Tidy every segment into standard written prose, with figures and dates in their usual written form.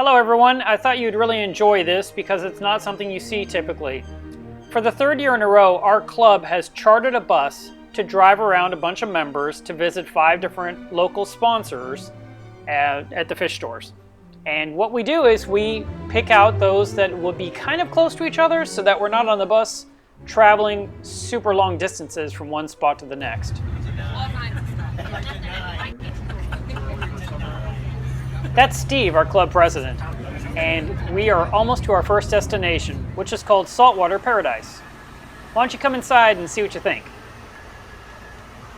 Hello everyone, I thought you'd really enjoy this because it's not something you see typically. For the third year in a row, our club has chartered a bus to drive around a bunch of members to visit 5 different local sponsors at the fish stores. And what we do is we pick out those that will be kind of close to each other so that we're not on the bus traveling super long distances from one spot to the next. That's Steve, our club president, and we are almost to our first destination, which is called Saltwater Paradise. Why don't you come inside and see what you think?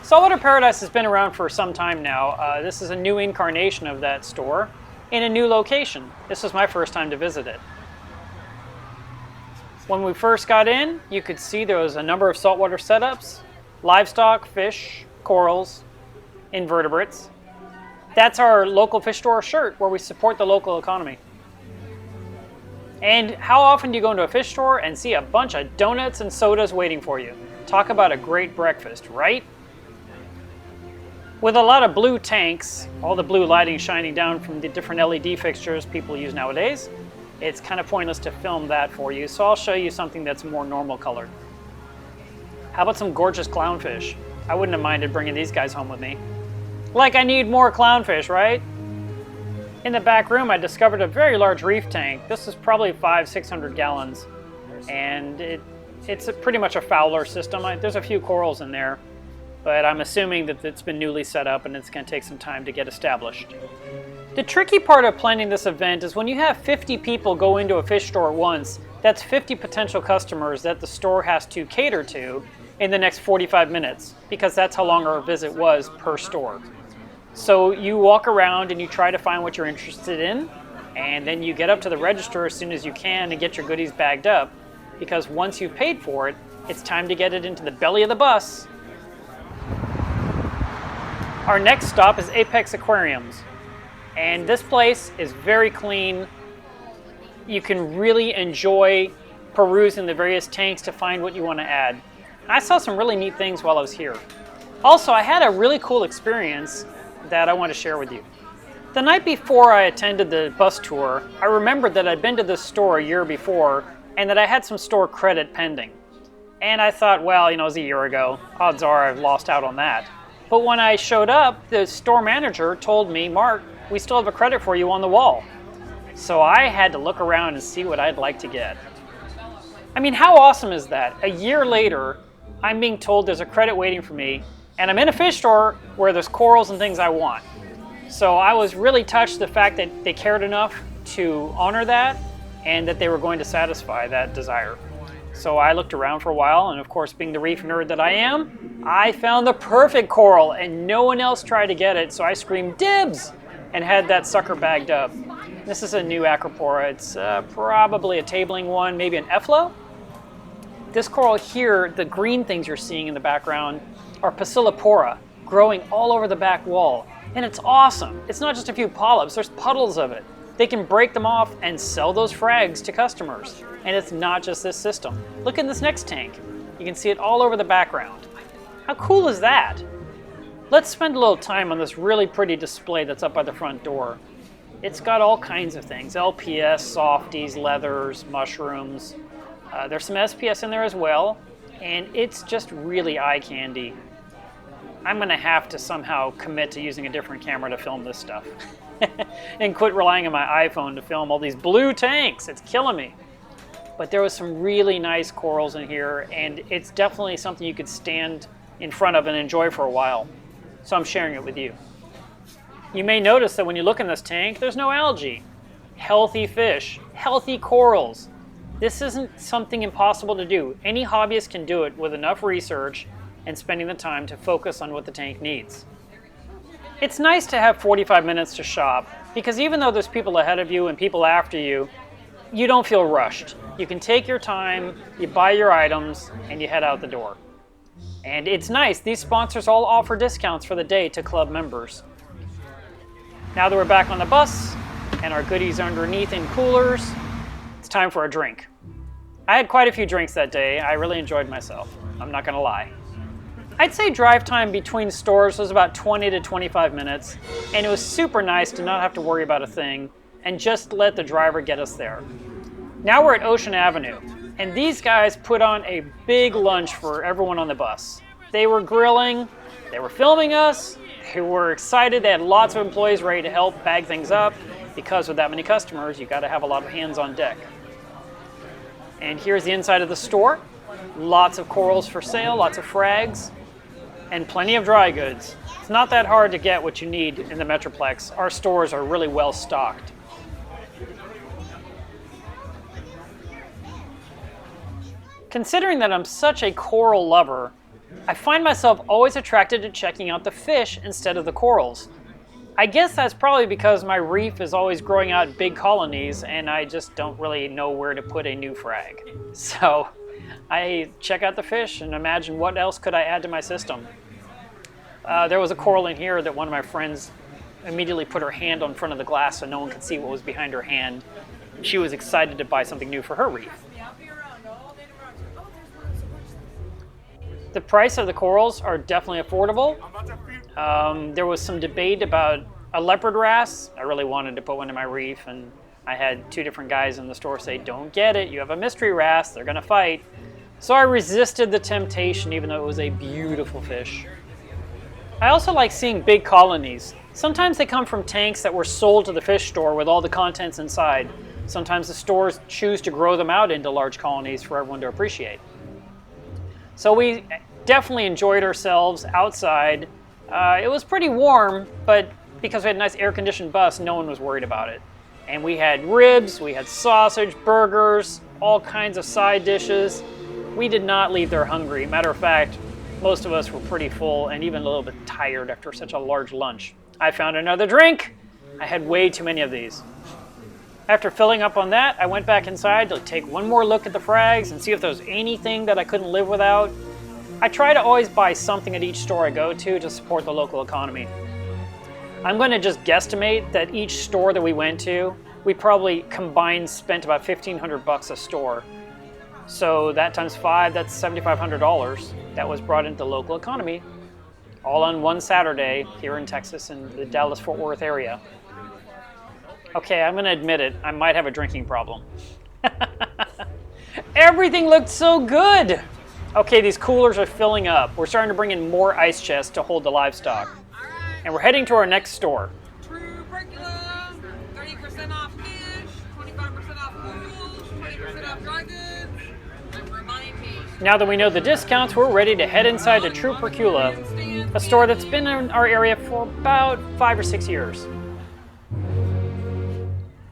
Saltwater Paradise has been around for some time now. This is a new incarnation of that store in a new location. This was my first time to visit it. When we first got in, you could see there was a number of saltwater setups, livestock, fish, corals, invertebrates. That's our local fish store shirt where we support the local economy. And how often do you go into a fish store and see a bunch of donuts and sodas waiting for you? Talk about a great breakfast, right? With a lot of blue tanks, all the blue lighting shining down from the different LED fixtures people use nowadays, it's kind of pointless to film that for you, so I'll show you something that's more normal colored. How about some gorgeous clownfish? I wouldn't have minded bringing these guys home with me. Like I need more clownfish, right? In the back room, I discovered a very large reef tank. This is probably 500-600 gallons, and it's pretty much a Fowler system. There's a few corals in there, but I'm assuming that it's been newly set up and it's going to take some time to get established. The tricky part of planning this event is when you have 50 people go into a fish store at once, that's 50 potential customers that the store has to cater to in the next 45 minutes, because that's how long our visit was per store. So you walk around and you try to find what you're interested in, and then you get up to the register as soon as you can and get your goodies bagged up, because once you've paid for it, it's time to get it into the belly of the bus. Our next stop is Apex Aquariums, and this place is very clean. You can really enjoy perusing the various tanks to find what you want to add. I saw some really neat things while I was here. Also, I had a really cool experience that I want to share with you. The night before I attended the bus tour, I remembered that I'd been to this store a year before and that I had some store credit pending. And I thought, well, it was a year ago. Odds are I've lost out on that. But when I showed up, the store manager told me, Mark, we still have a credit for you on the wall. So I had to look around and see what I'd like to get. I mean, how awesome is that? A year later, I'm being told there's a credit waiting for me, and I'm in a fish store where there's corals and things I want. So I was really touched the fact that they cared enough to honor that and that they were going to satisfy that desire. So I looked around for a while, and of course, being the reef nerd that I am, I found the perfect coral and no one else tried to get it, so I screamed dibs and had that sucker bagged up. This is a new Acropora. It's probably a tabling one, maybe an Efflo. This coral here, the green things you're seeing in the background, are Solitaire growing all over the back wall. And it's awesome. It's not just a few polyps, there's puddles of it. They can break them off and sell those frags to customers. And it's not just this system. Look in this next tank. You can see it all over the background. How cool is that? Let's spend a little time on this really pretty display that's up by the front door. It's got all kinds of things, LPS, softies, leathers, mushrooms. There's some SPS in there as well, and it's just really eye candy. I'm gonna have to somehow commit to using a different camera to film this stuff and quit relying on my iPhone to film all these blue tanks. It's killing me. But there was some really nice corals in here, and it's definitely something you could stand in front of and enjoy for a while. So I'm sharing it with you. You may notice that when you look in this tank, there's no algae. Healthy fish, healthy corals. This isn't something impossible to do. Any hobbyist can do it with enough research and spending the time to focus on what the tank needs. It's nice to have 45 minutes to shop, because even though there's people ahead of you and people after you, you don't feel rushed. You can take your time, you buy your items, and you head out the door. And it's nice, these sponsors all offer discounts for the day to club members. Now that we're back on the bus, and our goodies are underneath in coolers, it's time for a drink. I had quite a few drinks that day. I really enjoyed myself. I'm not gonna lie. I'd say drive time between stores was about 20 to 25 minutes, and it was super nice to not have to worry about a thing and just let the driver get us there. Now we're at Ocean Avenue, and these guys put on a big lunch for everyone on the bus. They were grilling, they were filming us, they were excited, they had lots of employees ready to help bag things up, because with that many customers, you gotta have a lot of hands on deck. And here's the inside of the store. Lots of corals for sale, lots of frags, and plenty of dry goods. It's not that hard to get what you need in the Metroplex. Our stores are really well stocked. Considering that I'm such a coral lover, I find myself always attracted to checking out the fish instead of the corals. I guess that's probably because my reef is always growing out big colonies and I just don't really know where to put a new frag. So I check out the fish and imagine what else could I add to my system. There was a coral in here that one of my friends immediately put her hand on front of the glass so no one could see what was behind her hand. She was excited to buy something new for her reef. The price of the corals are definitely affordable. There was some debate about a Leopard Wrasse. I really wanted to put one in my reef, and I had two different guys in the store say, "Don't get it, you have a mystery wrasse, they're gonna fight." So I resisted the temptation, even though it was a beautiful fish. I also like seeing big colonies. Sometimes they come from tanks that were sold to the fish store with all the contents inside. Sometimes the stores choose to grow them out into large colonies for everyone to appreciate. So we definitely enjoyed ourselves outside. It was pretty warm, but because we had a nice air-conditioned bus, no one was worried about it. And we had ribs, we had sausage, burgers, all kinds of side dishes. We did not leave there hungry. Matter of fact, most of us were pretty full and even a little bit tired after such a large lunch. I found another drink. I had way too many of these. After filling up on that, I went back inside to take one more look at the frags and see if there was anything that I couldn't live without. I try to always buy something at each store I go to support the local economy. I'm going to just guesstimate that each store that we went to, we probably combined spent about $1,500 a store. So that times 5, that's $7,500 that was brought into the local economy, all on one Saturday here in Texas in the Dallas-Fort Worth area. Okay, I'm going to admit it, I might have a drinking problem. Everything looked so good! Okay, these coolers are filling up. We're starting to bring in more ice chests to hold the livestock. And we're heading to our next store. True curriculum, 30% off fish, 25% off corals, 20% off dry goods. And remind me. Now that we know the discounts, we're ready to head inside to True Percula, a store that's been in our area for about 5 or 6 years.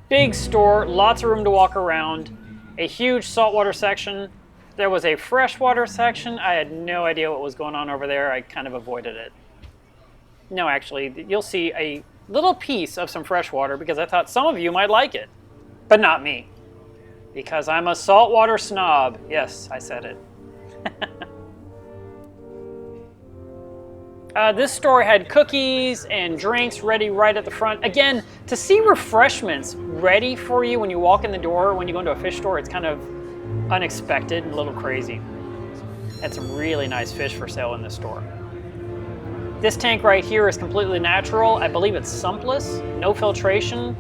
Big store, lots of room to walk around, a huge saltwater section. There was a freshwater section. I had no idea what was going on over there. I kind of avoided it. No, actually, you'll see a little piece of some freshwater because I thought some of you might like it, but not me, because I'm a saltwater snob. Yes, I said it. This store had cookies and drinks ready right at the front. Again, to see refreshments ready for you when you walk in the door, when you go into a fish store, it's kind of unexpected and a little crazy. Had some really nice fish for sale in this store. This tank right here is completely natural. I believe it's sumpless, no filtration.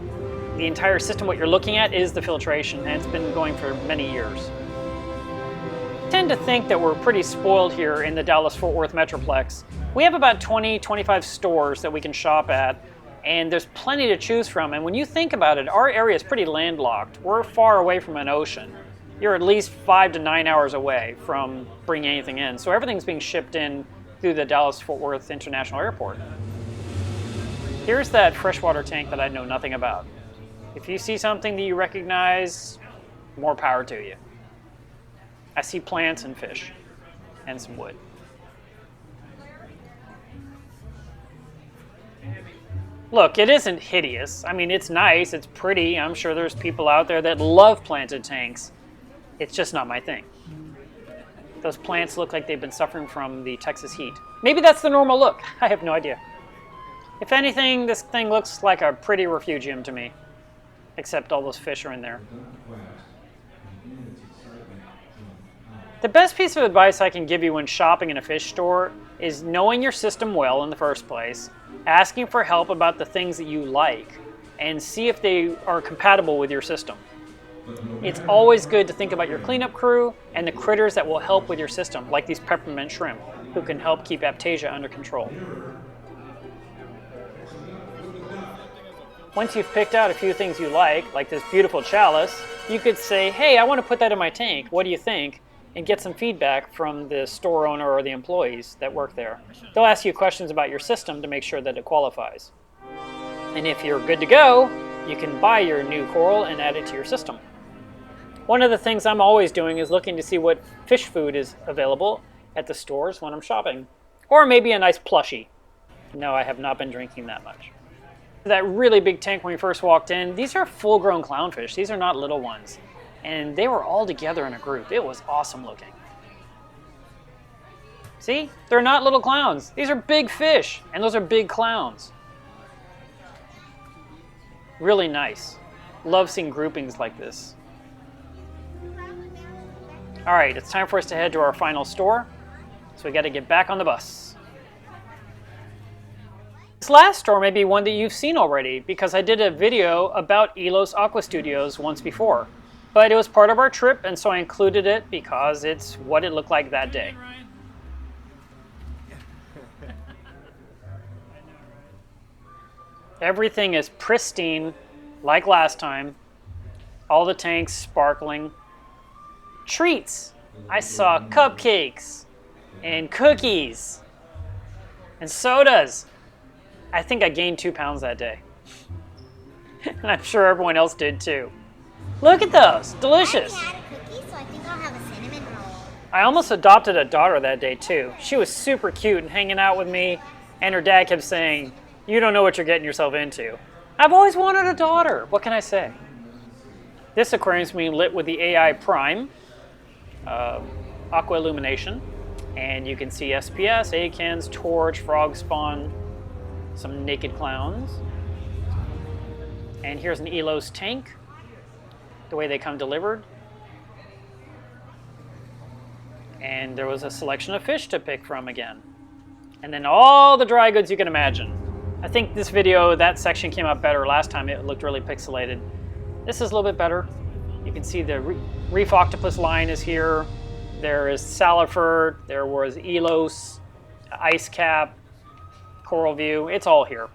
The entire system, what you're looking at, is the filtration, and it's been going for many years. I tend to think that we're pretty spoiled here in the Dallas-Fort Worth Metroplex. We have about 20, 25 stores that we can shop at, and there's plenty to choose from. And when you think about it, our area is pretty landlocked. We're far away from an ocean. You're at least 5 to 9 hours away from bringing anything in. So everything's being shipped in through the Dallas-Fort Worth International Airport. Here's that freshwater tank that I know nothing about. If you see something that you recognize, more power to you. I see plants and fish and some wood. Look, it isn't hideous. I mean, it's nice, it's pretty. I'm sure there's people out there that love planted tanks. It's just not my thing. Those plants look like they've been suffering from the Texas heat. Maybe that's the normal look. I have no idea. If anything, this thing looks like a pretty refugium to me. Except all those fish are in there. The best piece of advice I can give you when shopping in a fish store is knowing your system well in the first place, asking for help about the things that you like, and see if they are compatible with your system. It's always good to think about your cleanup crew and the critters that will help with your system, like these peppermint shrimp, who can help keep Aptasia under control. Once you've picked out a few things you like this beautiful chalice, you could say, hey, I want to put that in my tank, what do you think? And get some feedback from the store owner or the employees that work there. They'll ask you questions about your system to make sure that it qualifies. And if you're good to go, you can buy your new coral and add it to your system. One of the things I'm always doing is looking to see what fish food is available at the stores when I'm shopping. Or maybe a nice plushie. No, I have not been drinking that much. That really big tank when we first walked in, these are full-grown clownfish. These are not little ones. And they were all together in a group. It was awesome looking. See? They're not little clowns. These are big fish, and those are big clowns. Really nice. Love seeing groupings like this. All right, it's time for us to head to our final store. So we got to get back on the bus. This last store may be one that you've seen already because I did a video about Elos Aqua Studios once before. But it was part of our trip, and so I included it because it's what it looked like that day. Everything is pristine, like last time. All the tanks sparkling. Treats! I saw cupcakes and cookies and sodas. I think I gained 2 pounds that day. And I'm sure everyone else did too. Look at those, delicious. I had a cookie, so I think I'll have a cinnamon roll. I almost adopted a daughter that day too. She was super cute and hanging out with me, and her dad kept saying, "You don't know what you're getting yourself into." I've always wanted a daughter. What can I say? This aquarium is being lit with the AI Prime aqua illumination, and you can see SPS, acans, torch, frog spawn, some naked clowns. And here's an Elos tank, the way they come delivered. And there was a selection of fish to pick from again. And then all the dry goods you can imagine. I think this video, that section came out better. Last time it looked really pixelated. This is a little bit better. You can see the reef octopus line is here. There is Salifert, there was Elos, Ice Cap, Coral View. It's all here.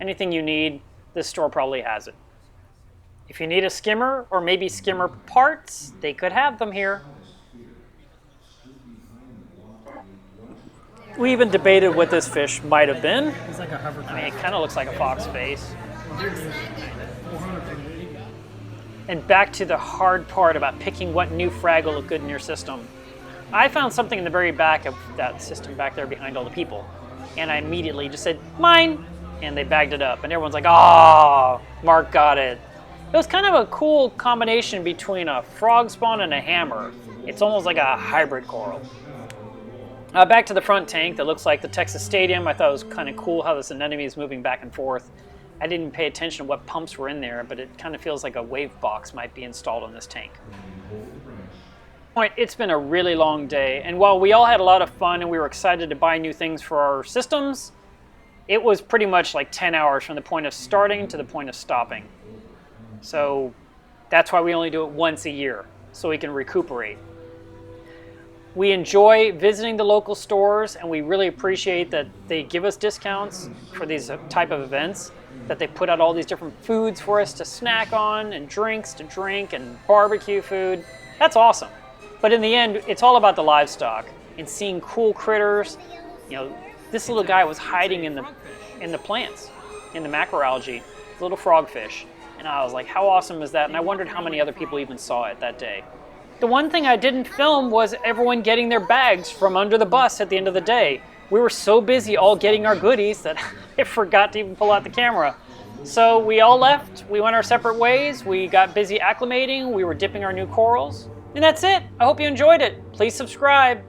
Anything you need, this store probably has it. If you need a skimmer or maybe skimmer parts, they could have them here. We even debated what this fish might have been. It's like a hovercraft. I mean, it kind of looks like a fox face. And back to the hard part about picking what new frag will look good in your system. I found something in the very back of that system back there behind all the people. And I immediately just said, mine! And they bagged it up. And everyone's like, oh, Mark got it. It was kind of a cool combination between a frog spawn and a hammer. It's almost like a hybrid coral. Back to the front tank that looks like the Texas Stadium. I thought it was kind of cool how this anemone is moving back and forth. I didn't pay attention to what pumps were in there, but it kind of feels like a wave box might be installed on this tank. It's been a really long day, and while we all had a lot of fun and we were excited to buy new things for our systems, it was pretty much like 10 hours from the point of starting to the point of stopping. So that's why we only do it once a year, so we can recuperate. We enjoy visiting the local stores, and we really appreciate that they give us discounts for these type of events, that they put out all these different foods for us to snack on, and drinks to drink, and barbecue food. That's awesome. But in the end, it's all about the livestock and seeing cool critters. You know, this little guy was hiding in the plants, in the macroalgae, little frogfish. And I was like, how awesome is that? And I wondered how many other people even saw it that day. The one thing I didn't film was everyone getting their bags from under the bus at the end of the day. We were so busy all getting our goodies that I forgot to even pull out the camera. So we all left, we went our separate ways, we got busy acclimating, we were dipping our new corals, and that's it. I hope you enjoyed it. Please subscribe.